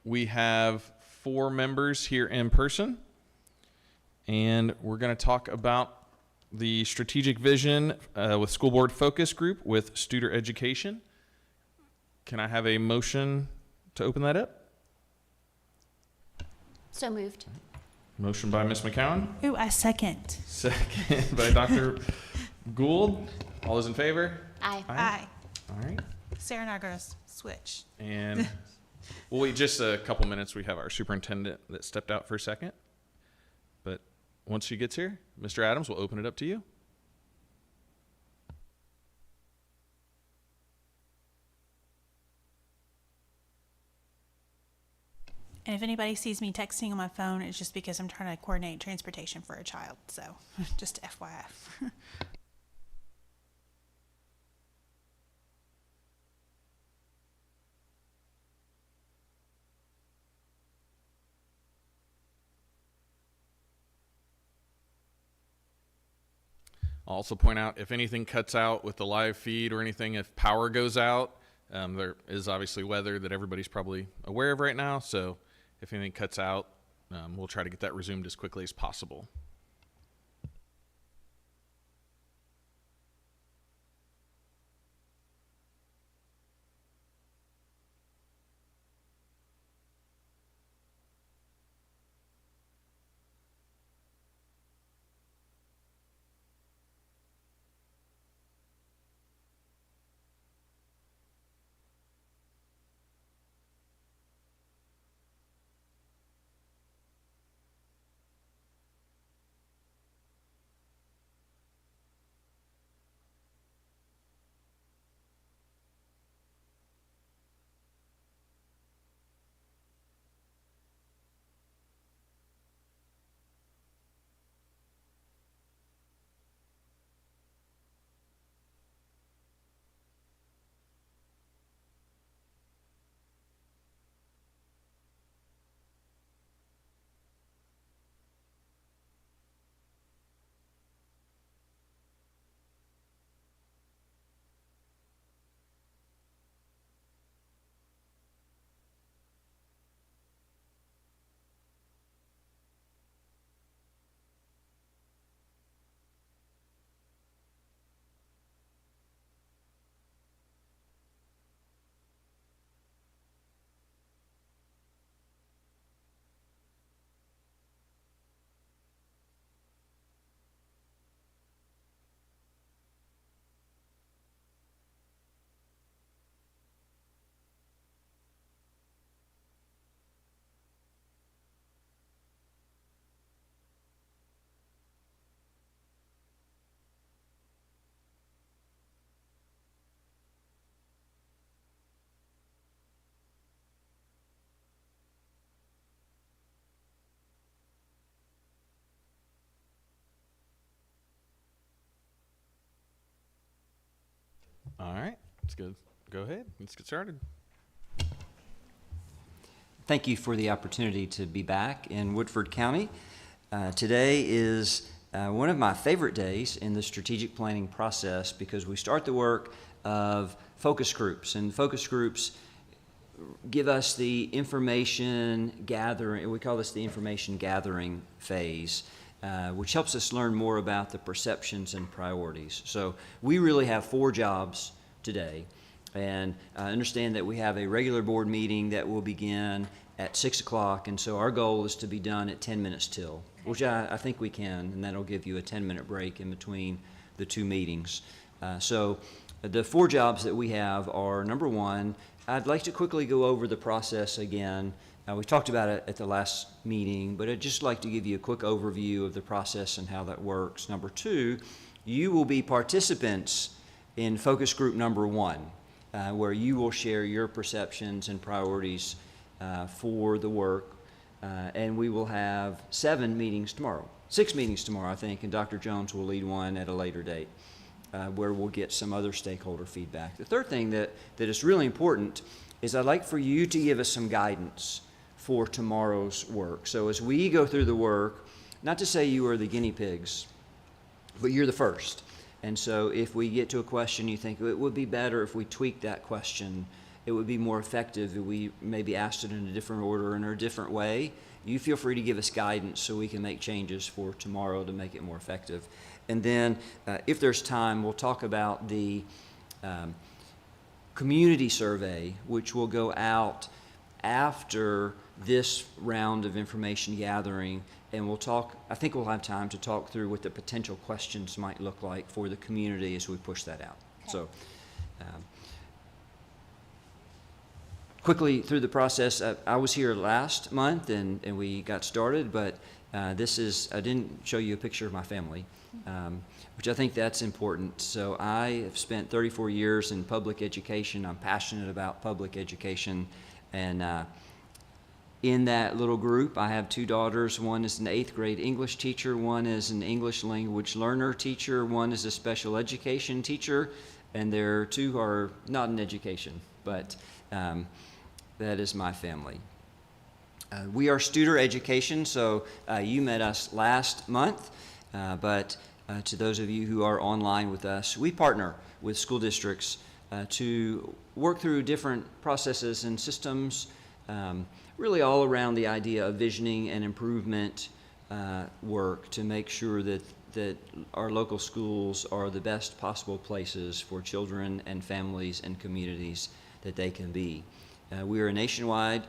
we have 4 members here in person, and we're going to talk about the strategic vision with school board focus group with Studer Education. Can I have a motion to open that up? So moved. Motion by Ms. McCowan. Ooh, I second. Second by Dr. Gould. All those in favor? Aye. Aye. All right. Sarah and I are going to switch. And we'll wait just a couple minutes. We have our superintendent that stepped out for a second. But once she gets here, Mr. Adams, will open it up to you. And if anybody sees me texting on my phone, it's just because I'm trying to coordinate transportation for a child. So just FYI. I'll also point out if anything cuts out with the live feed or anything, if power goes out, there is obviously weather that everybody's probably aware of right now. So if anything cuts out, we'll try to get that resumed as quickly as possible. All right, let's go ahead. Let's get started. Thank you for the opportunity to be back in Woodford County. Today is one of my favorite days in the strategic planning process because we start the work of focus groups, and focus groups give us the information gathering. We call this the information gathering phase, which helps us learn more about the perceptions and priorities. So we really have 4 jobs today, and understand that we have a regular board meeting that will begin at 6 o'clock, and so our goal is to be done at 10 minutes till, which I think we can, and that'll give you a 10-minute break in between the 2 meetings. So the 4 jobs that we have are, number 1, I'd like to quickly go over the process again. We talked about it at the last meeting, but I'd just like to give you a quick overview of the process and how that works. Number 2, you will be participants in focus group number 1, where you will share your perceptions and priorities for the work, and we will have 7 meetings tomorrow. 6 meetings tomorrow, I think, and Dr. Jones will lead one at a later date, where we'll get some other stakeholder feedback. The third thing that is really important is I'd like for you to give us some guidance for tomorrow's work. So as we go through the work, not to say you are the guinea pigs, but you're the first. And so if we get to a question you think it would be better if we tweak that question, it would be more effective if we maybe asked it in a different order and in a different way, you feel free to give us guidance so we can make changes for tomorrow to make it more effective. And then, if there's time, we'll talk about the community survey, which will go out after this round of information gathering, and we'll talk, I think we'll have time to talk through what the potential questions might look like for the community as we push that out. Okay. So, quickly through the process, I was here last month and we got started, but this is, I didn't show you a picture of my family, which I think that's important. So I have spent 34 years in public education. I'm passionate about public education, and in that little group, I have two daughters. One is an 8th grade English teacher, one is an English language learner teacher, one is a special education teacher, and their two are not in education, but that is my family. We are Studer Education, so you met us last month, but to those of you who are online with us, we partner with school districts to work through different processes and systems, really all around the idea of visioning and improvement work to make sure that our local schools are the best possible places for children and families and communities that they can be. We are a nationwide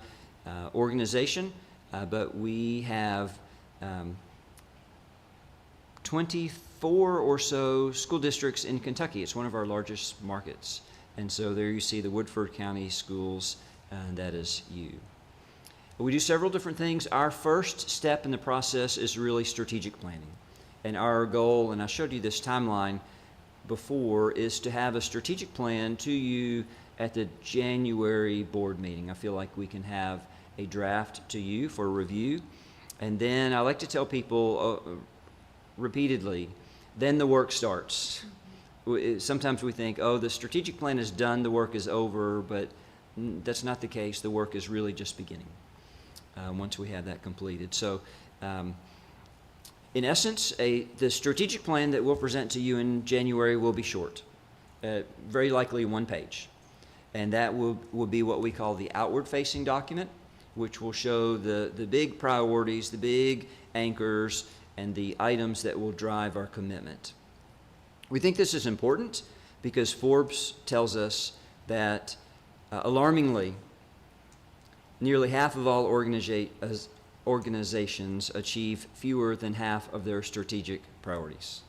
organization, but we have 24 or so school districts in Kentucky. It's one of our largest markets. And so there you see the Woodford County Schools, and that is you. We do several different things. Our first step in the process is really strategic planning. And our goal, and I showed you this timeline before, is to have a strategic plan to you at the January board meeting. I feel like we can have a draft to you for review. And then I like to tell people repeatedly, then the work starts. Sometimes we think, oh, the strategic plan is done, the work is over, but that's not the case. The work is really just beginning once we have that completed. So in essence, the strategic plan that we'll present to you in January will be short, very likely 1 page. And that will be what we call the outward-facing document, which will show the big priorities, the big anchors, and the items that will drive our commitment. We think this is important because Forbes tells us that, alarmingly, nearly half of all organizations achieve fewer than half of their strategic priorities.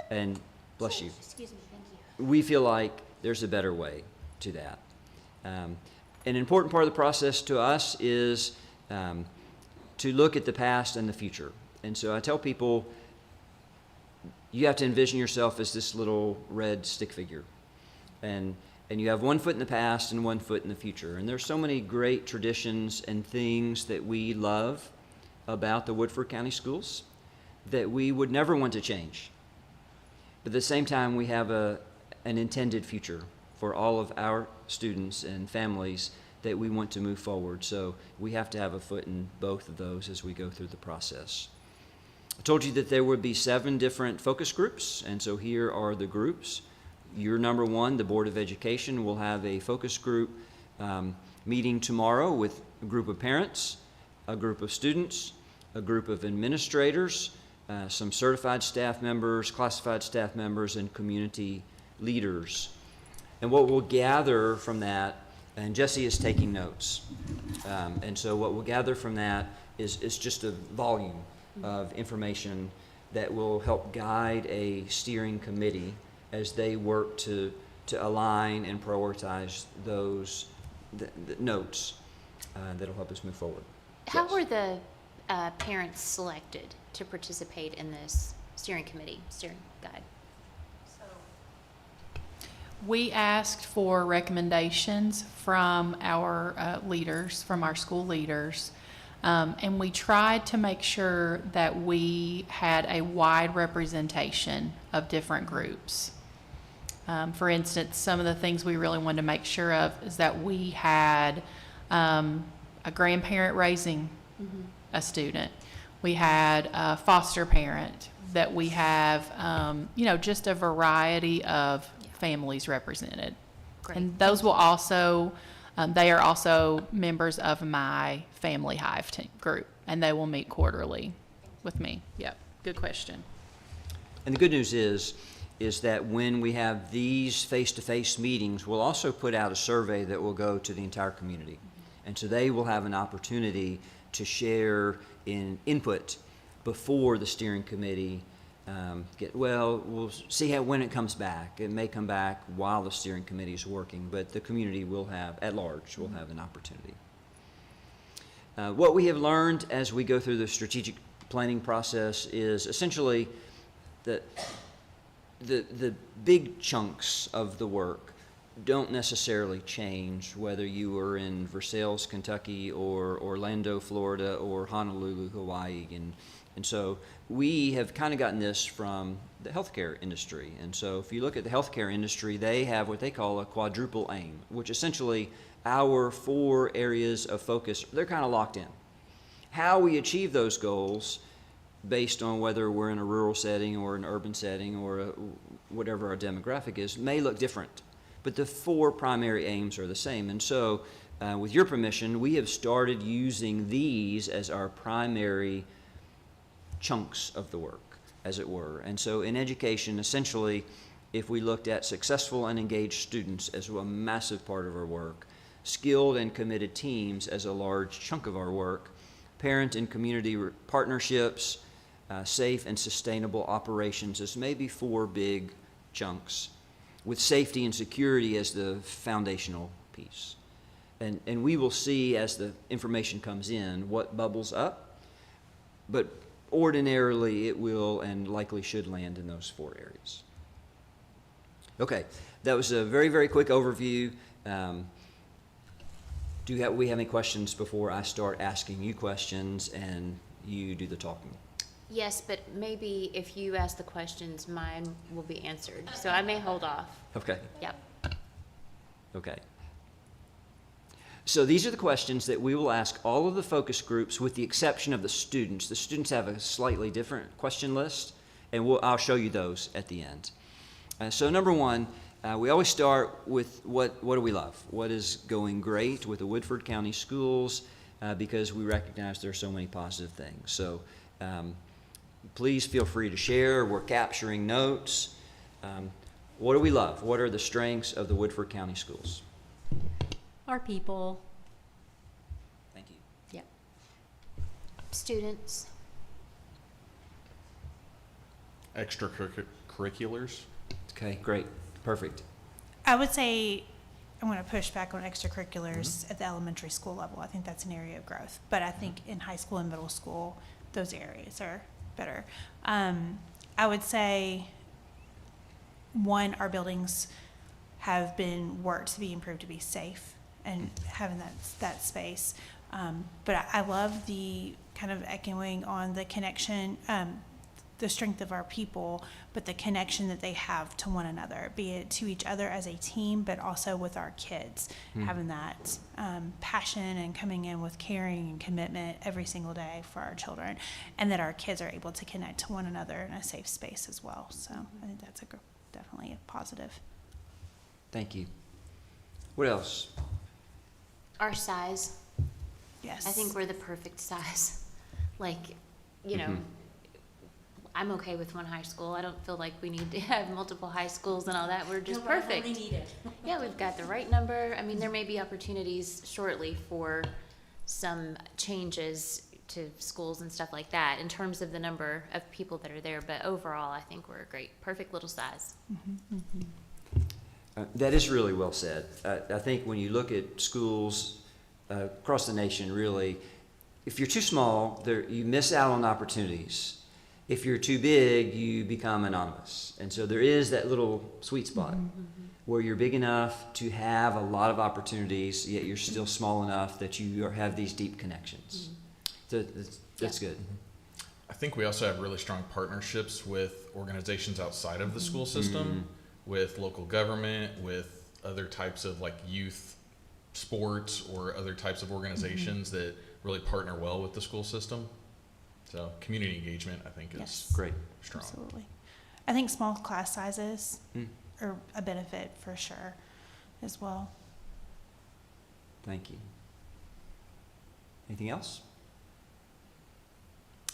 And bless you. Excuse me, thank you. We feel like there's a better way to that. An important part of the process to us is to look at the past and the future. And so I tell people, you have to envision yourself as this little red stick figure. And you have 1 foot in the past and 1 foot in the future. And there's so many great traditions and things that we love about the Woodford County Schools that we would never want to change. But at the same time, we have an intended future for all of our students and families that we want to move forward. So we have to have a foot in both of those as we go through the process. I told you that there would be 7 different focus groups, and so here are the groups. Your number 1, the Board of Education, will have a focus group meeting tomorrow with a group of parents, a group of students, a group of administrators, some certified staff members, classified staff members, and community leaders. And what we'll gather from that, and Jesse is taking notes, and so what we'll gather from that is just a volume of information that will help guide a steering committee as they work to align and prioritize those the notes that'll help us move forward. How Yes. were the parents selected to participate in this steering guide? We asked for recommendations from our leaders, from our school leaders, and we tried to make sure that we had a wide representation of different groups. For instance, some of the things we really wanted to make sure of is that we had a grandparent raising a student. We had a foster parent, that we have, just a variety of families represented. Great. And those will also, they are also members of my Family Hive group, and they will meet quarterly with me. Yep, good question. And the good news is that when we have these face-to-face meetings, we'll also put out a survey that will go to the entire community. And so they will have an opportunity to share in input before the steering committee we'll see when it comes back. It may come back while the steering committee is working, but the community will have, at large, will have an opportunity. What we have learned as we go through the strategic planning process is essentially that the big chunks of the work don't necessarily change whether you are in Versailles, Kentucky, or Orlando, Florida, or Honolulu, Hawaii. And so we have kind of gotten this from the healthcare industry. And so if you look at the healthcare industry, they have what they call a quadruple aim, which essentially our 4 areas of focus, they're kind of locked in. How we achieve those goals based on whether we're in a rural setting or an urban setting or whatever our demographic is may look different. But the 4 primary aims are the same. And so with your permission, we have started using these as our primary chunks of the work, as it were. And so in education, essentially, if we looked at successful and engaged students as a massive part of our work, skilled and committed teams as a large chunk of our work, parent and community partnerships, safe and sustainable operations as maybe 4 big chunks, with safety and security as the foundational piece. And we will see as the information comes in what bubbles up, but ordinarily it will and likely should land in those 4 areas. Okay, that was a very, very quick overview. Do we have any questions before I start asking you questions and you do the talking? Yes, but maybe if you ask the questions, mine will be answered. So I may hold off. Okay. Yep. Okay. So these are the questions that we will ask all of the focus groups with the exception of the students. The students have a slightly different question list, and I'll show you those at the end. So number 1, we always start with what do we love? What is going great with the Woodford County Schools because we recognize there are so many positive things. So please feel free to share. We're capturing notes. What do we love? What are the strengths of the Woodford County Schools? Our people. Thank you. Yep. Students. Extracurriculars. Okay, great. Perfect. I would say I'm going to push back on extracurriculars at the elementary school level. I think that's an area of growth. But I think in high school and middle school, those areas are better. I would say, 1, our buildings have been worked to be improved to be safe and having that space. But I love the kind of echoing on the connection, the strength of our people, but the connection that they have to one another, be it to each other as a team, but also with our kids, having that passion and coming in with caring and commitment every single day for our children, and that our kids are able to connect to one another in a safe space as well. So I think that's definitely a positive. Thank you. What else? Our size. Yes. I think we're the perfect size. Like, you know, I'm okay with 1 high school. I don't feel like we need to have multiple high schools and all that. We're just perfect. Yeah, we've got the right number. I mean, there may be opportunities shortly for some changes to schools and stuff like that in terms of the number of people that are there. But overall, I think we're a great, perfect little size. That is really well said. I think when you look at schools across the nation, really, if you're too small, you miss out on opportunities. If you're too big, you become anonymous. And so there is that little sweet spot where you're big enough to have a lot of opportunities, yet you're still small enough that you have these deep connections. So that's good. I think we also have really strong partnerships with organizations outside of the school system, with local government, with other types of like youth sports or other types of organizations that really partner well with the school system. So community engagement, I think, is Yes. Great. strong. Absolutely. I think small class sizes are a benefit for sure. as well. Thank you. Anything else?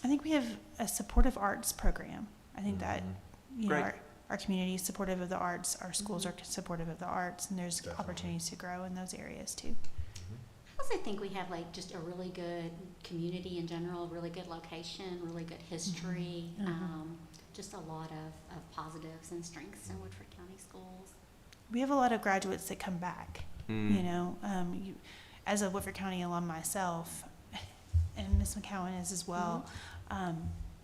I think we have a supportive arts program. I think that, you know, Great. our community is supportive of the arts, our schools are supportive of the arts, and there's opportunities to grow in those areas too. I also think we have like just a really good community in general, really good location, really good history, just a lot of positives and strengths in Woodford County schools. We have a lot of graduates that come back, Mm. you know, as a Woodford County alum myself, and Ms. McCowan is as well,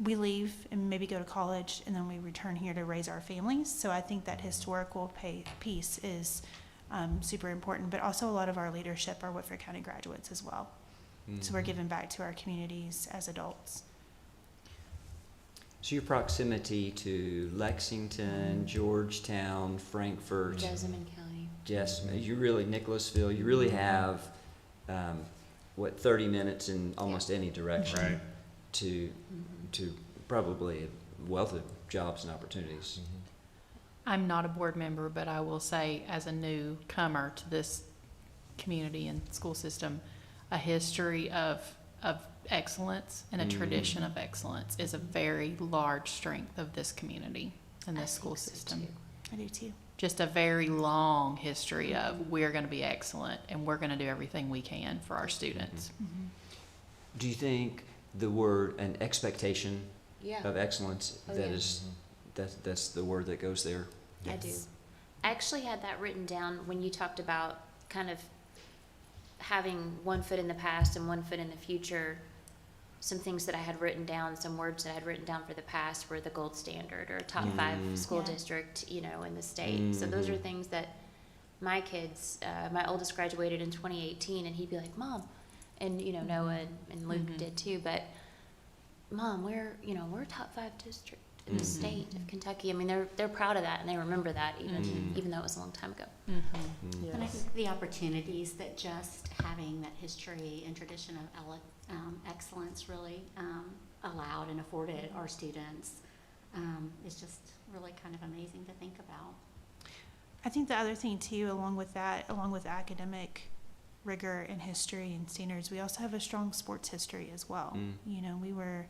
we leave and maybe go to college, and then we return here to raise our families. So I think that historical piece is super important, but also a lot of our leadership are Woodford County graduates as well. So we're giving back to our communities as adults. So your proximity to Lexington, Georgetown, Frankfurt, Jessamine County. you really, Nicholasville, you really have, 30 minutes in almost any direction Right. to probably a wealth of jobs and opportunities. I'm not a board member, but I will say, as a newcomer to this community and school system, a history of excellence and a tradition of excellence is a very large strength of this community and this school system. I do too. Just a very long history of we're going to be excellent and we're going to do everything we can for our students. Do you think the word an expectation Yeah, of excellence, Oh, that yeah. is, that's the word that goes there? I do. I actually had that written down when you talked about kind of having one foot in the past and one foot in the future. Some things that I had written down, some words that I had written down for the past were the gold standard or top 5 school Yeah. district, you know, in the state. So those are things that my kids, my oldest graduated in 2018, and he'd be like, Mom, and, you know, Noah and Luke did too, but Mom, we're a top 5 district in the state of Kentucky. I mean, they're proud of that, and they remember that even though it was a long time ago. And I think the opportunities that just having that history and tradition of excellence really allowed and afforded our students is just really kind of amazing to think about. I think the other thing too, along with academic rigor and history and standards, we also have a strong sports history as well. You know, we were,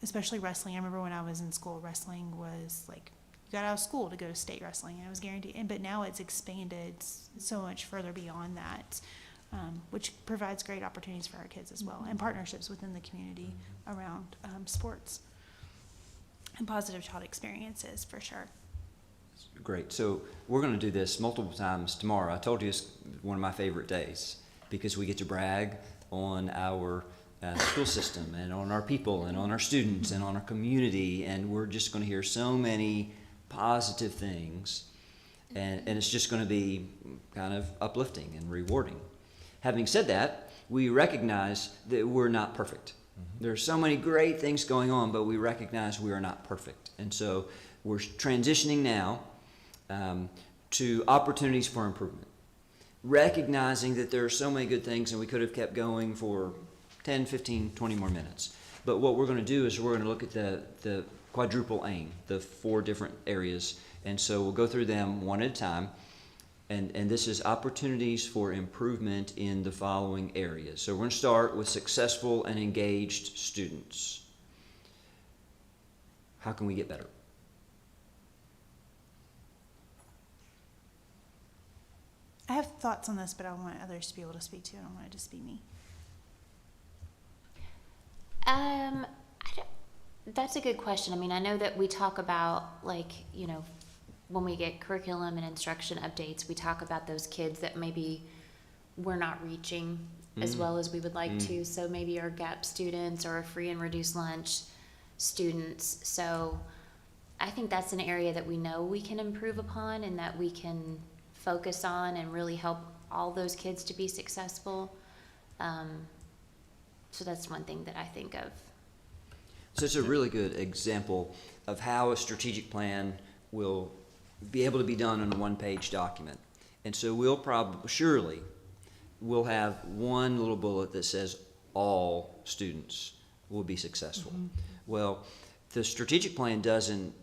especially wrestling. I remember when I was in school, wrestling was like, you got out of school to go to state wrestling, and it was guaranteed. But now it's expanded so much further beyond that, which provides great opportunities for our kids as well, and partnerships within the community around sports and positive child experiences for sure. Great. So we're going to do this multiple times tomorrow. I told you it's one of my favorite days because we get to brag on our school system and on our people and on our students and on our community, and we're just going to hear so many positive things, and it's just going to be kind of uplifting and rewarding. Having said that, we recognize that we're not perfect. There's so many great things going on, but we recognize we are not perfect. And so we're transitioning now to opportunities for improvement, recognizing that there are so many good things and we could have kept going for 10, 15, 20 more minutes. But what we're going to do is we're going to look at the quadruple aim, the 4 different areas. And so we'll go through them one at a time. And this is opportunities for improvement in the following areas. So we're going to start with successful and engaged students. How can we get better? I have thoughts on this, but I want others to be able to speak to it. I don't want it to just be me. That's a good question. I mean, I know that we talk about, like, you know, when we get curriculum and instruction updates, we talk about those kids that maybe we're not reaching as well as we would like to. So maybe our GAP students or our free and reduced lunch students. So I think that's an area that we know we can improve upon and that we can focus on and really help all those kids to be successful. So that's one thing that I think of. So it's a really good example of how a strategic plan will be able to be done in a one-page document. And so we'll have one little bullet that says all students will be successful. Well, the strategic plan doesn't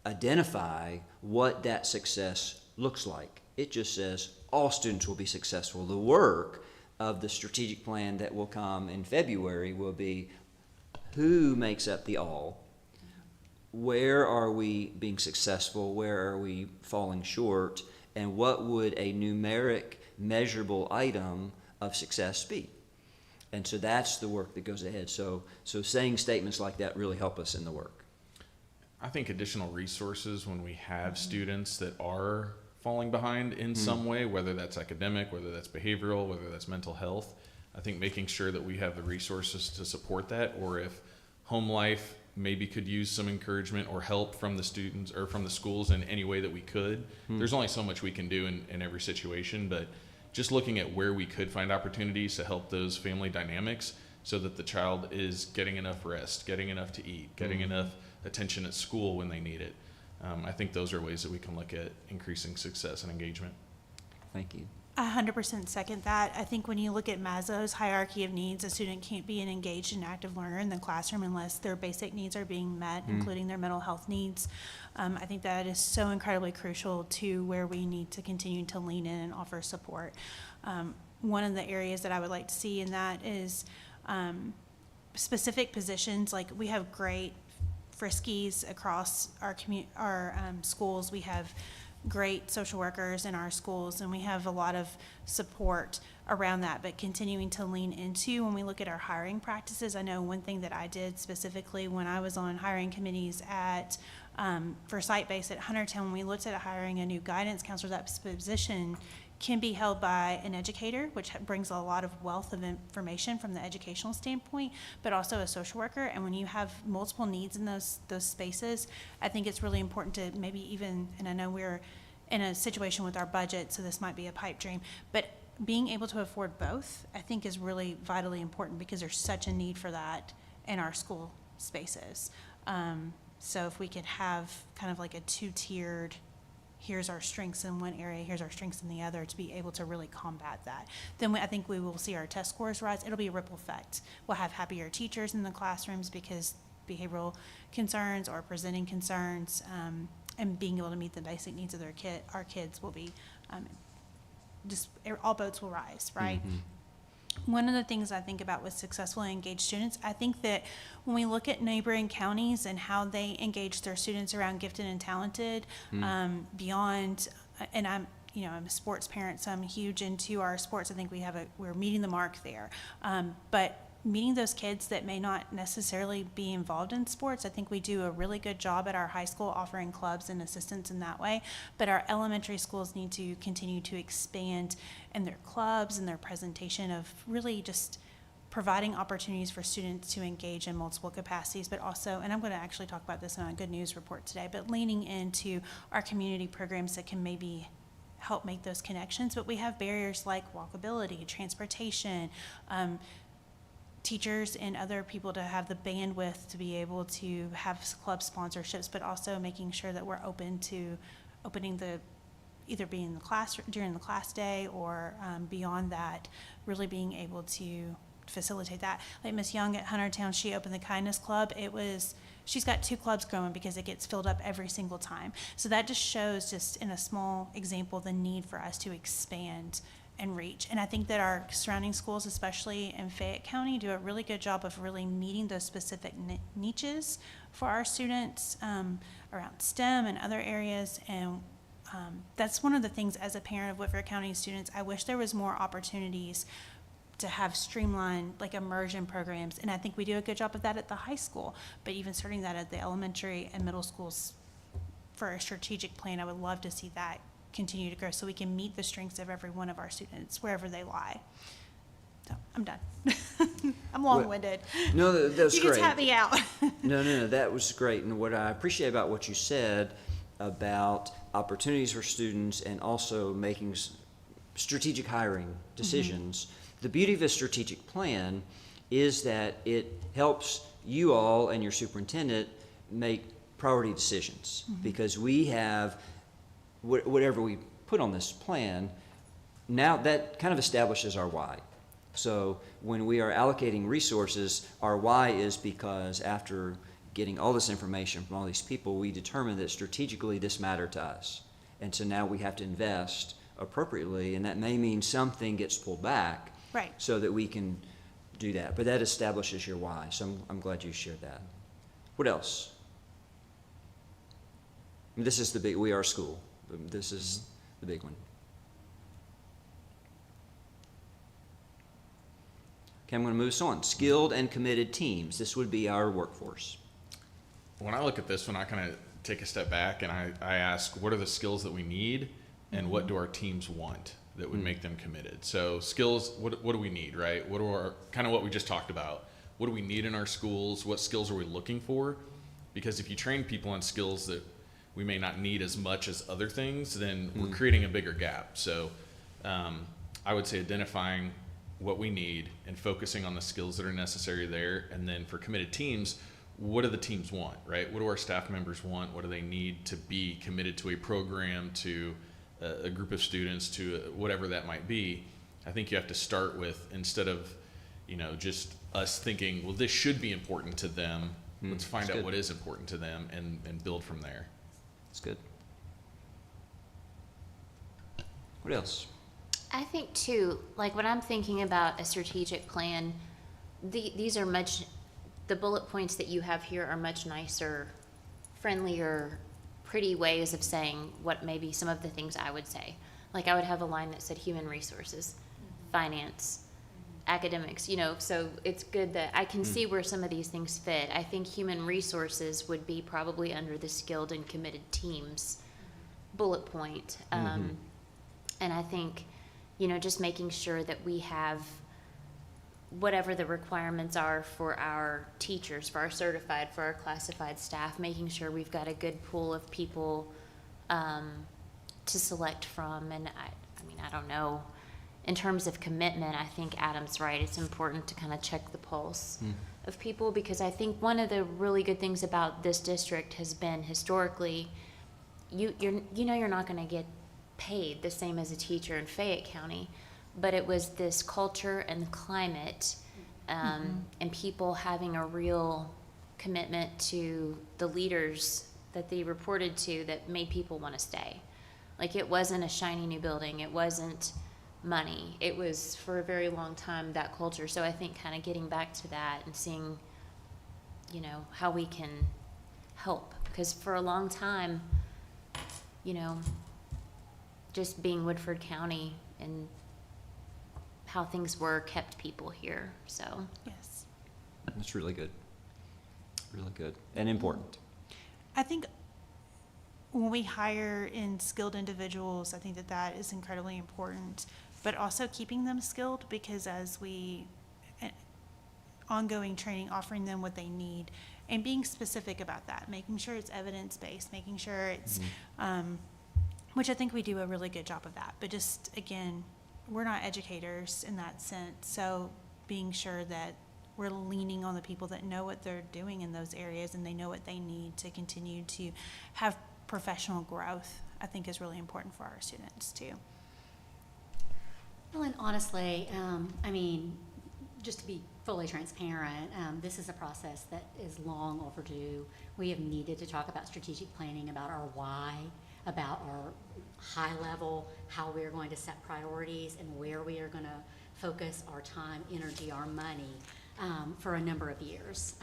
identify what that success looks like. It just says all students will be successful. The work of the strategic plan that will come in February will be who makes up the all, where are we being successful, where are we falling short, and what would a numeric measurable item of success be? And so that's the work that goes ahead. So saying statements like that really help us in the work. I think additional resources when we have students that are falling behind in some way, whether that's academic, whether that's behavioral, whether that's mental health, I think making sure that we have the resources to support that, or if home life maybe could use some encouragement or help from the students or from the schools in any way that we could. There's only so much we can do in every situation, but just looking at where we could find opportunities to help those family dynamics so that the child is getting enough rest, getting enough to eat, getting enough attention at school when they need it. I think those are ways that we can look at increasing success and engagement. Thank you. 100% second that. I think when you look at Maslow's hierarchy of needs, a student can't be an engaged and active learner in the classroom unless their basic needs are being met, including their mental health needs. I think that is so incredibly crucial to where we need to continue to lean in and offer support. One of the areas that I would like to see in that is specific positions. Like, we have great Friskies across our schools. We have great social workers in our schools, and we have a lot of support around that, but continuing to lean into when we look at our hiring practices. I know one thing that I did specifically when I was on hiring committees at for site-based at Huntertown, when we looked at hiring a new guidance counselor, that position can be held by an educator, which brings a lot of wealth of information from the educational standpoint, but also a social worker. And when you have multiple needs in those spaces, I think it's really important to maybe even, and I know we're in a situation with our budget, so this might be a pipe dream, but being able to afford both, I think, is really vitally important because there's such a need for that in our school spaces. So if we could have kind of like a two-tiered, here's our strengths in one area, here's our strengths in the other, to be able to really combat that, then I think we will see our test scores rise. It'll be a ripple effect. We'll have happier teachers in the classrooms because behavioral concerns or presenting concerns and being able to meet the basic needs of our kids will be just all boats will rise, right? One of the things I think about with successfully engaged students, I think that when we look at neighboring counties and how they engage their students around gifted and talented, beyond, and I'm a sports parent, so I'm huge into our sports. I think we're meeting the mark there. But meeting those kids that may not necessarily be involved in sports, I think we do a really good job at our high school offering clubs and assistance in that way. But our elementary schools need to continue to expand in their clubs and their presentation of really just providing opportunities for students to engage in multiple capacities, but also, and I'm going to actually talk about this in a Good News report today, but leaning into our community programs that can maybe help make those connections. But we have barriers like walkability, transportation, teachers and other people to have the bandwidth to be able to have club sponsorships, but also making sure that we're open to opening either being in the class during the class day or beyond that, really being able to facilitate that. Like Miss Young at Huntertown, she opened the Kindness Club. She's got 2 clubs going because it gets filled up every single time. So that just shows, just in a small example, the need for us to expand and reach. And I think that our surrounding schools, especially in Fayette County, do a really good job of really meeting those specific niches for our students around STEM and other areas. And that's one of the things, as a parent of Whitford County students, I wish there was more opportunities to have streamlined like immersion programs. And I think we do a good job of that at the high school, but even starting that at the elementary and middle schools for a strategic plan, I would love to see that continue to grow so we can meet the strengths of every one of our students wherever they lie. So I'm done. I'm long-winded. No, that's you great. can tap me out. No, that was great. And what I appreciate about what you said about opportunities for students and also making strategic hiring decisions, the beauty of a strategic plan is that it helps you all and your superintendent make priority decisions, because we have whatever we put on this plan, now that kind of establishes our why. So when we are allocating resources, our why is because after getting all this information from all these people, we determined that strategically this mattered to us. And so now we have to invest appropriately, and that may mean something gets pulled back. Right. So that we can do that. But that establishes your why, so I'm glad you shared that. What else? This is the big, we are school. This is the big one. Okay, I'm going to move us on. Skilled and committed teams. This would be our workforce. When I look at this one, I kind of take a step back and I ask, what are the skills that we need and what do our teams want that would make them committed? So skills, what do we need, right? What are our, kind of what we just talked about. What do we need in our schools? What skills are we looking for? Because if you train people on skills that we may not need as much as other things, then we're creating a bigger gap. So I would say identifying what we need and focusing on the skills that are necessary there. And then for committed teams, what do the teams want, right? What do our staff members want? What do they need to be committed to a program, to a group of students, to whatever that might be? I think you have to start with, instead of, just us thinking, well, this should be important to them. Let's find out what is important to them and build from there. That's good. What else? I think too, like when I'm thinking about a strategic plan, these are the bullet points that you have here are much nicer, friendlier, pretty ways of saying what maybe some of the things I would say. Like I would have a line that said human resources, finance, academics, so it's good that I can see where some of these things fit. I think human resources would be probably under the skilled and committed teams bullet point. And I think, just making sure that we have whatever the requirements are for our teachers, for our certified, for our classified staff, making sure we've got a good pool of people to select from. And I don't know. In terms of commitment, I think Adam's right. It's important to kind of check the pulse of people, because I think one of the really good things about this district has been historically, you're not going to get paid the same as a teacher in Fayette County, but it was this culture and the climate and people having a real commitment to the leaders that they reported to that made people want to stay. Like it wasn't a shiny new building. It wasn't money. It was for a very long time that culture. So I think kind of getting back to that and seeing, how we can help, because for a long time, just being Woodford County and how things were kept people here. So Yes. That's really good. Really good. And important. I think when we hire in skilled individuals, I think that is incredibly important, but also keeping them skilled, because as ongoing training, offering them what they need and being specific about that, making sure it's evidence-based, making sure it's, which I think we do a really good job of that. But just, again, we're not educators in that sense. So being sure that we're leaning on the people that know what they're doing in those areas and they know what they need to continue to have professional growth, I think is really important for our students too. Well, and honestly, just to be fully transparent, this is a process that is long overdue. We have needed to talk about strategic planning, about our why, about our high level, how we're going to set priorities and where we are going to focus our time, energy, our money for a number of years.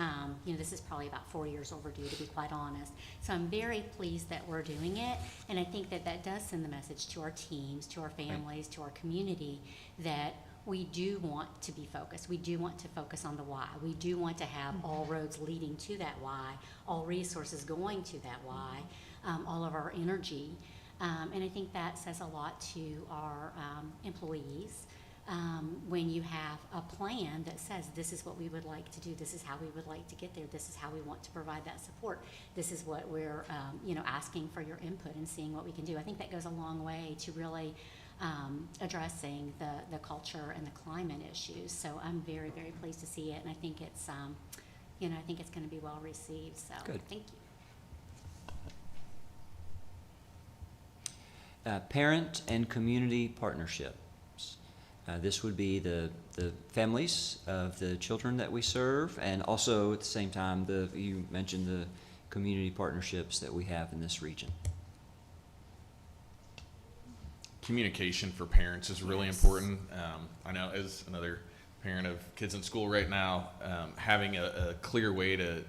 This is probably about 4 years overdue, to be quite honest. So I'm very pleased that we're doing it, and I think that does send the message to our teams, to our families, to our community, that we do want to be focused. We do want to focus on the why. We do want to have all roads leading to that why, all resources going to that why, all of our energy. And I think that says a lot to our employees when you have a plan that says this is what we would like to do, this is how we would like to get there, this is how we want to provide that support, this is what we're asking for your input and seeing what we can do. I think that goes a long way to really addressing the culture and the climate issues. So I'm very, very pleased to see it, and I think it's I think it's going to be well received. So Good. Thank you. Parent and community partnerships. This would be the families of the children that we serve, and also at the same time, you mentioned the community partnerships that we have in this region. communication for parents is really important. I know as another parent of kids in school right now, having a clear way to,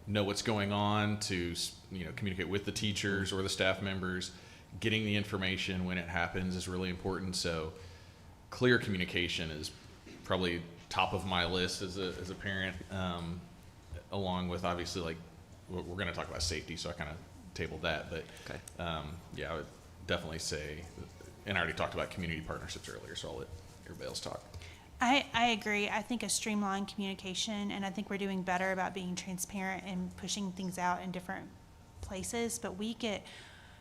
know what's going on, to, communicate with the teachers or the staff members, getting the information when it happens is really important. So clear communication is probably top of my list as a parent, along with obviously like we're going to talk about safety, so I kind of tabled that, but Okay. I would definitely say, and I already talked about community partnerships earlier, so I'll let everybody else talk. I agree. I think a streamlined communication, and I think we're doing better about being transparent and pushing things out in different places. But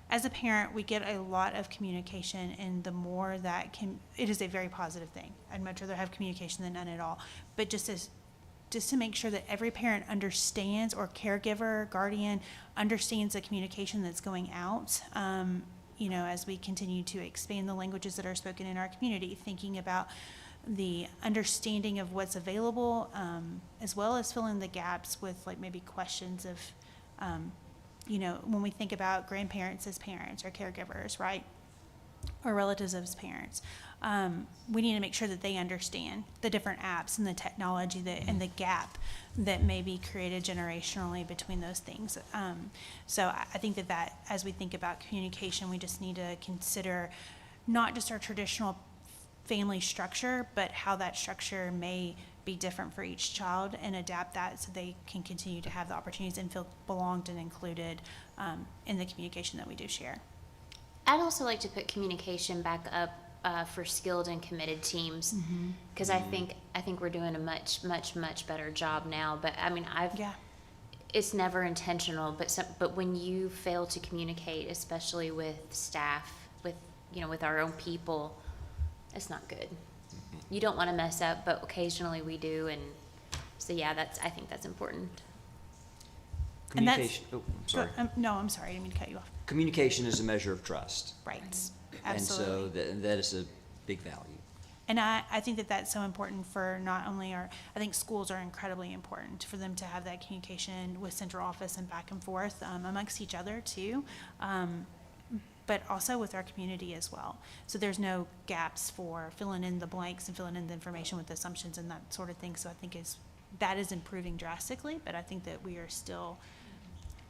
as a parent, we get a lot of communication, and the more that it is a very positive thing. I'd much rather have communication than none at all. But just to make sure that every parent understands, or caregiver, guardian, understands the communication that's going out, as we continue to expand the languages that are spoken in our community, thinking about the understanding of what's available, as well as filling the gaps with like maybe questions of, when we think about grandparents as parents or caregivers, right? Or relatives as parents. We need to make sure that they understand the different apps and the technology and the gap that may be created generationally between those things. So I think that as we think about communication, we just need to consider not just our traditional family structure, but how that structure may be different for each child, and adapt that so they can continue to have the opportunities and feel belonged and included in the communication that we do share. I'd also like to put communication back up for skilled and committed teams, because I think we're doing a much better job now. But I mean, it's never intentional, but when you fail to communicate, especially with staff, with our own people, it's not good. You don't want to mess up, but occasionally we do, and so I think that's important. And that's- Communication, oh, I'm sorry. No, I'm sorry, I didn't mean to cut you off. Communication is a measure of trust. Right, And so absolutely. that is a big value. And I think that that's so important for not only I think schools are incredibly important for them to have that communication with central office and back and forth amongst each other too, but also with our community as well. So there's no gaps for filling in the blanks and filling in the information with assumptions and that sort of thing. So I think that is improving drastically, but I think that we are still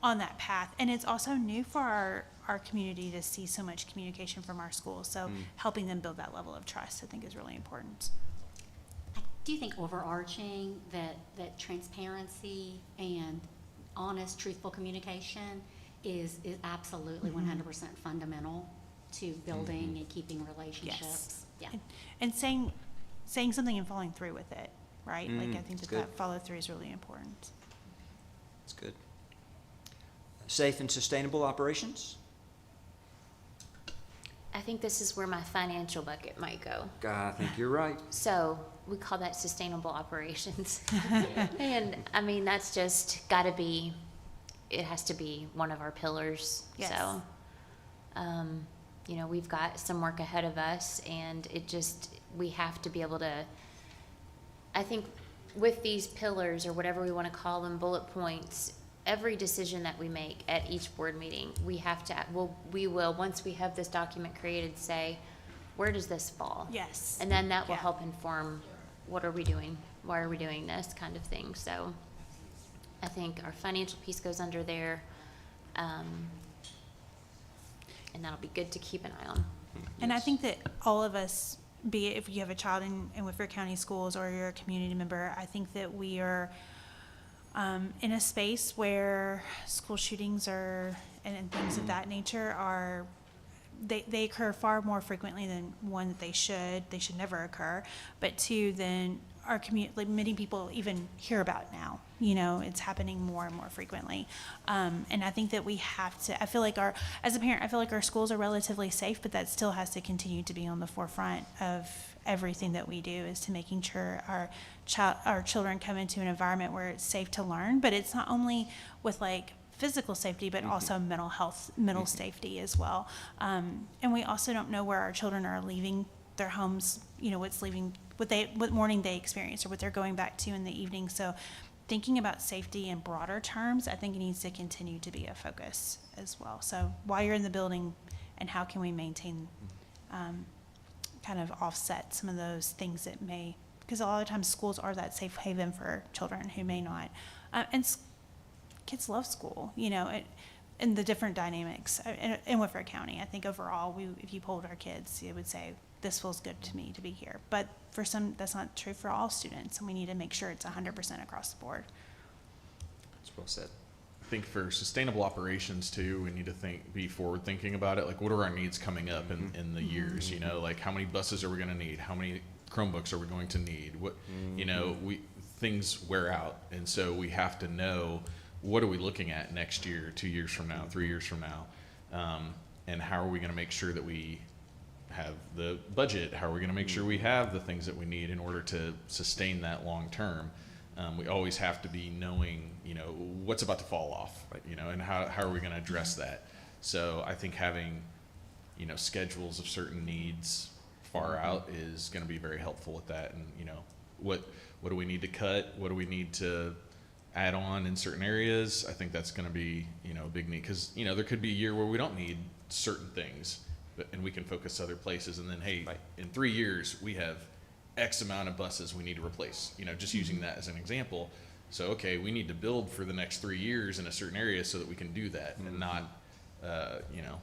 on that path. And it's also new for our community to see so much communication from our schools. So helping them build that level of trust, I think, is really important. I do think overarching that transparency and honest, truthful communication is absolutely 100% fundamental to building and keeping relationships. Yes. Yeah. And saying something and following through with it, right? Like, I think that's that good. follow through is really important. That's good. Safe and sustainable operations? I think this is where my financial bucket might go. I think you're right. So we call that sustainable operations. And I mean, that's just gotta be, it has to be one of our pillars. Yes. So, we've got some work ahead of us, and we have to be able to, I think with these pillars, or whatever we want to call them, bullet points, every decision that we make at each board meeting, we will, once we have this document created, say, where does this fall? Yes. And then that will Yeah. help inform, what are we doing? Why are we doing this kind of thing? So I think our financial piece goes under there. And that'll be good to keep an eye on. And I think that all of us, be it if you have a child in Whitford County Schools or you're a community member, I think that we are in a space where school shootings and things of that nature they occur far more frequently than one, that they should never occur, but two, than our community, like many people even hear about now. It's happening more and more frequently. And I think that we have to, as a parent, I feel like our schools are relatively safe, but that still has to continue to be on the forefront of everything that we do, is to making sure our children come into an environment where it's safe to learn, but it's not only with like physical safety, but also mental safety as well. And we also don't know where our children are leaving their homes, what morning they experience or what they're going back to in the evening. So thinking about safety in broader terms, I think it needs to continue to be a focus as well. So while you're in the building, and how can we maintain, kind of offset some of those things that may, because a lot of times schools are that safe haven for children who may not. Kids love school, you know, and the different dynamics in Woodford County. I think overall, if you polled our kids, it would say, this feels good to me to be here. But for some, that's not true for all students, and we need to make sure it's 100% across the board. That's well said. I think for sustainable operations too, we need to be forward thinking about it. Like, what are our needs coming up in the years? You know, like how many buses are we going to need? How many Chromebooks are we going to need? What, you know, things wear out, and so we have to know, what are we looking at next year, 2 years from now, 3 years from now, and how are we going to make sure that we have the budget? How are we going to make sure we have the things that we need in order to sustain that long term? We always have to be knowing, you know, what's about to fall off, you know, and how are we going to address that? So I think having, you know, schedules of certain needs far out is going to be very helpful with that. And, you know, what do we need to cut? What do we need to add on in certain areas? I think that's going to be, you know, a big need, because, you know, there could be a year where we don't need certain things, and we can focus other places. And then, hey, in 3 years, we have X amount of buses we need to replace, you know, just using that as an example. So, okay, we need to build for the next 3 years in a certain area so that we can do that and not, you know,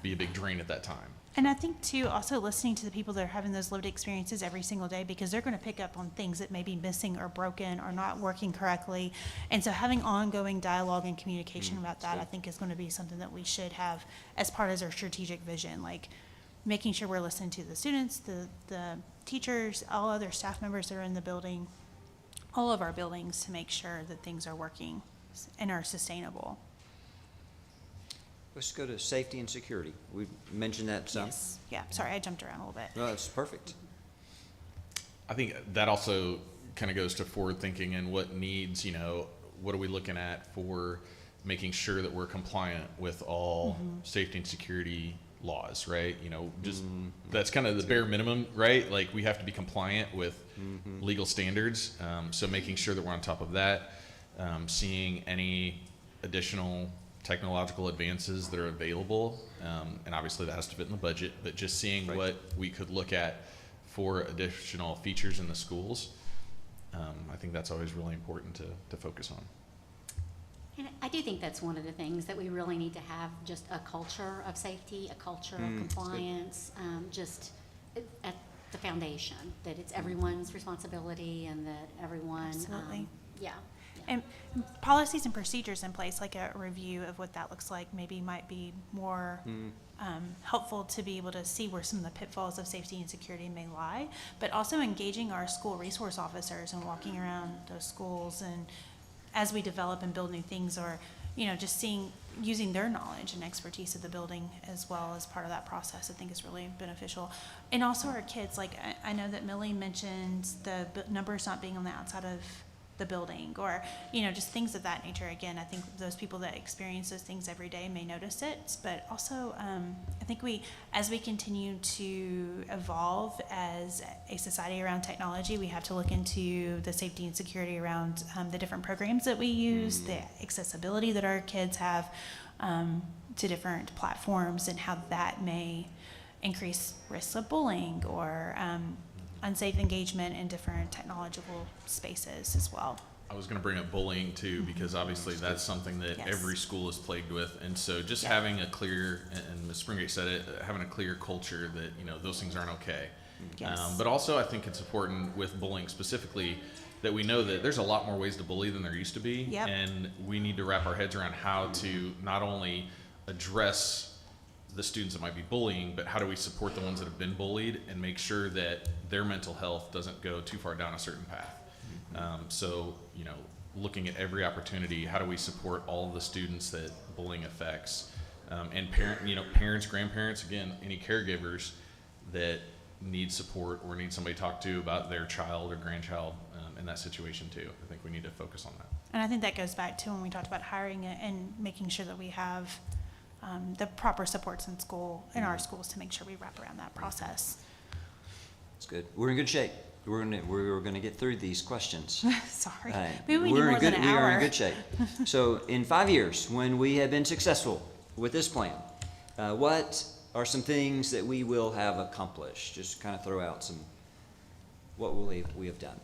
be a big drain at that time. And I think too, also listening to the people that are having those lived experiences every single day, because they're going to pick up on things that may be missing or broken or not working correctly. And so having ongoing dialogue and communication about that, I think, is going to be something that we should have as part of our strategic vision, like making sure we're listening to the students, the teachers, all other staff members that are in the building, all of our buildings, to make sure that things are working and are sustainable. Let's go to safety and security. We mentioned that some. Yes. Yeah, sorry, I jumped around a little bit. No, that's perfect. I think that also kind of goes to forward thinking and what needs, you know, what are we looking at for making sure that we're compliant with all safety and security laws, right? You know, just that's kind of the bare minimum, right? Like, we have to be compliant with legal standards. So making sure that we're on top of that, seeing any additional technological advances that are available, and obviously that has to fit in the budget, but just seeing what we could look at for additional features in the schools. I think that's always really important to focus on. And I do think that's one of the things that we really need to have, just a culture of safety, a culture of compliance, just at the foundation, that it's everyone's responsibility and that everyone, Absolutely. yeah. And policies and procedures in place, like a review of what that looks like, maybe might be more helpful to be able to see where some of the pitfalls of safety and security may lie, but also engaging our school resource officers and walking around those schools, and as we develop and build new things, or, you know, just using their knowledge and expertise of the building as well as part of that process, I think is really beneficial. And also our kids, like I know that Millie mentioned the numbers not being on the outside of the building, or, you know, just things of that nature. Again, I think those people that experience those things every day may notice it, but also I think as we continue to evolve as a society around technology, we have to look into the safety and security around the different programs that we use, the accessibility that our kids have to different platforms, and how that may increase risks of bullying or unsafe engagement in different technological spaces as well. I was going to bring up bullying too, because obviously that's something that Yes. every school is plagued with. And so just having a clear, and Ms. Springate said it, having a clear culture that, you know, those things aren't okay. Yes. But also I think it's important with bullying specifically that we know that there's a lot more ways to bully than there used to be. Yep. And we need to wrap our heads around how to not only address the students that might be bullying, but how do we support the ones that have been bullied and make sure that their mental health doesn't go too far down a certain path. So, you know, looking at every opportunity, how do we support all of the students that bullying affects, and parents, grandparents, again, any caregivers that need support or need somebody to talk to about their child or grandchild in that situation too. I think we need to focus on that. And I think that goes back to when we talked about hiring and making sure that we have the proper supports in school, in our schools, to make sure we wrap around that process. That's good. We're in good shape. We're gonna get through these questions. Sorry. All right. Maybe we need more than an hour. We are in good shape. So in 5 years, when we have been successful with this plan, what are some things that we will have accomplished? Just kind of throw out some, what will we have done?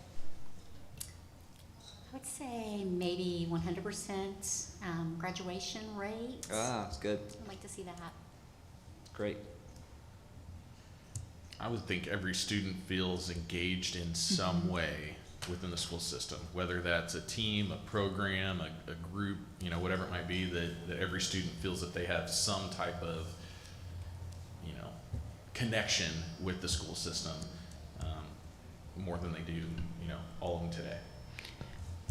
I would say maybe 100% graduation rate. That's good. I'd like to see that. Great. I would think every student feels engaged in some way within the school system, whether that's a team, a program, a group, whatever it might be, that every student feels that they have some type of, connection with the school system, more than they do, all of them today.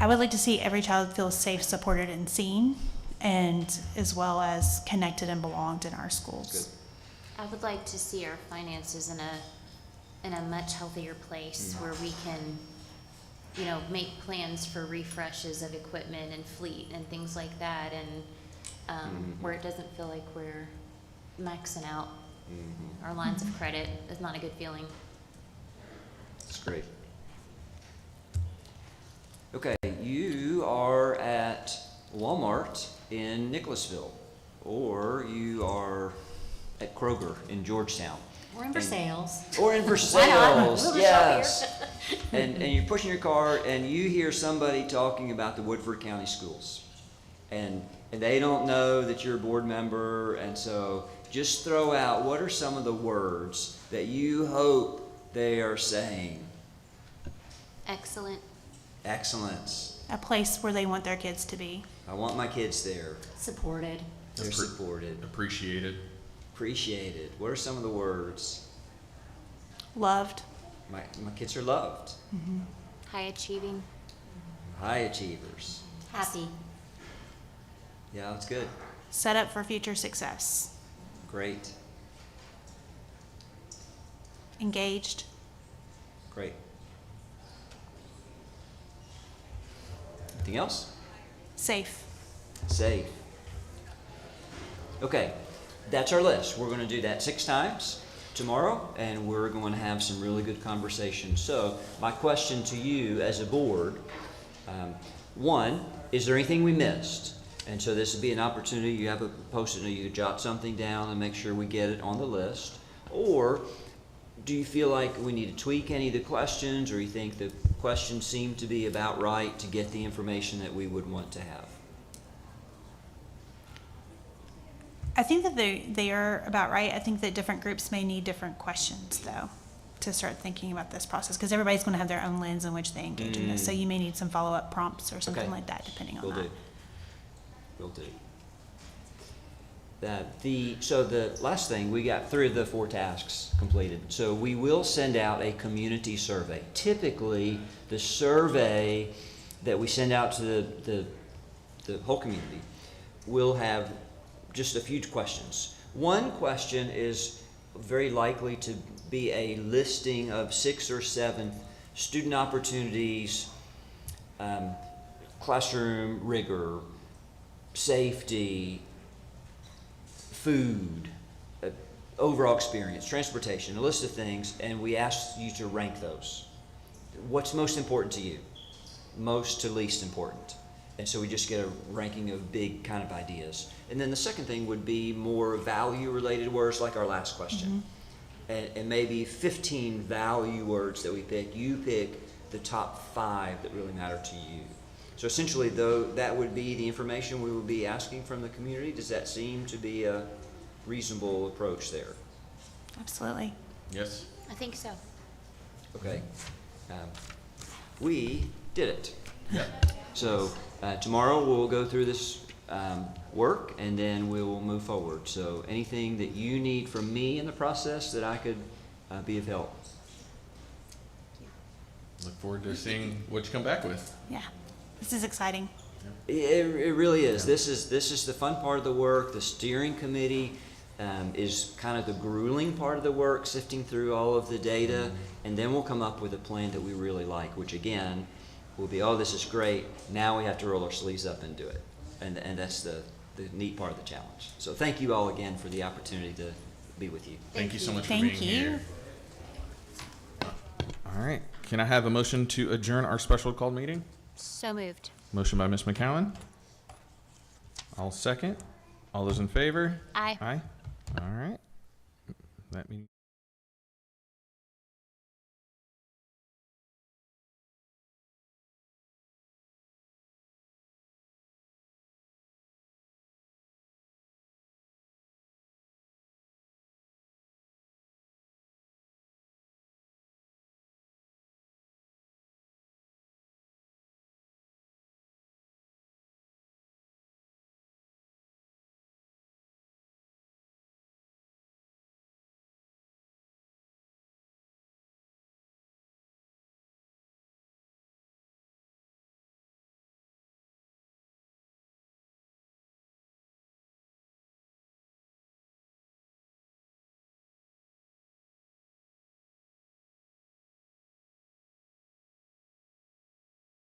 I would like to see every child feel safe, supported, and seen, and as well as connected and belonged in our schools. I would like to see our finances in a much healthier place where we can, make plans for refreshes of equipment and fleet and things like that, and where it doesn't feel like we're maxing out our lines of credit. Is not a good feeling. That's great. Okay, you are at Walmart in Nicholasville, or you are at Kroger in Georgetown. We're in for sales. Or in Why not? sales, We'll just yes. And you're pushing your car and you hear somebody talking about the Woodford County Schools. And they don't know that you're a board member, and so just throw out, what are some of the words that you hope they are saying? Excellent. Excellence. A place where they want their kids to be. I want my kids there. Supported. They're supported. Appreciated. Appreciated. What are some of the words? Loved. My kids are loved. High achieving. High achievers. Happy. Yeah, that's good. Set up for future success. Great. Engaged. Great. Anything else? Safe. Safe. Okay, that's our list. We're going to do that 6 times tomorrow, and we're going to have some really good conversations. So my question to you as a board, one, is there anything we missed? And so this would be an opportunity. You have a post-it note, you could jot something down and make sure we get it on the list. Or do you feel like we need to tweak any of the questions, or you think the questions seem to be about right to get the information that we would want to have? I think that they are about right. I think that different groups may need different questions, though, to start thinking about this process, because everybody's going to have their own lens in which they engage in this. So you may need some follow-up prompts or something Okay. like that, depending on Will that. do. Will do. So the last thing, we got 3 of the 4 tasks completed. So we will send out a community survey. Typically, the survey that we send out to the whole community will have just a few questions. One question is very likely to be a listing of 6 or 7 student opportunities, classroom rigor, safety, food, overall experience, transportation, a list of things, and we ask you to rank those. What's most important to you? Most to least important. And so we just get a ranking of big kind of ideas. And then the second thing would be more value-related words, like our last question. And maybe 15 value words that we pick. You pick the top 5 that really matter to you. So essentially, though, that would be the information we would be asking from the community. Does that seem to be a reasonable approach there? Absolutely. Yes. I think so. Okay. We did it. Yep. So tomorrow we'll go through this work, and then we will move forward. So anything that you need from me in the process that I could be of help. Look forward to seeing what you come back with. Yeah. This is exciting. It really is. This is the fun part of the work. The steering committee is kind of the grueling part of the work, sifting through all of the data, and then we'll come up with a plan that we really like, which again will be, oh, this is great. Now we have to roll our sleeves up and do it, and that's the neat part of the challenge. So thank you all again for the opportunity to be with you. Thank you so much for Thank being you. here. All right. Can I have a motion to adjourn our special called meeting? So moved. Motion by Ms. McCowan. I'll second. All those in favor? Aye. Aye. All right. That means.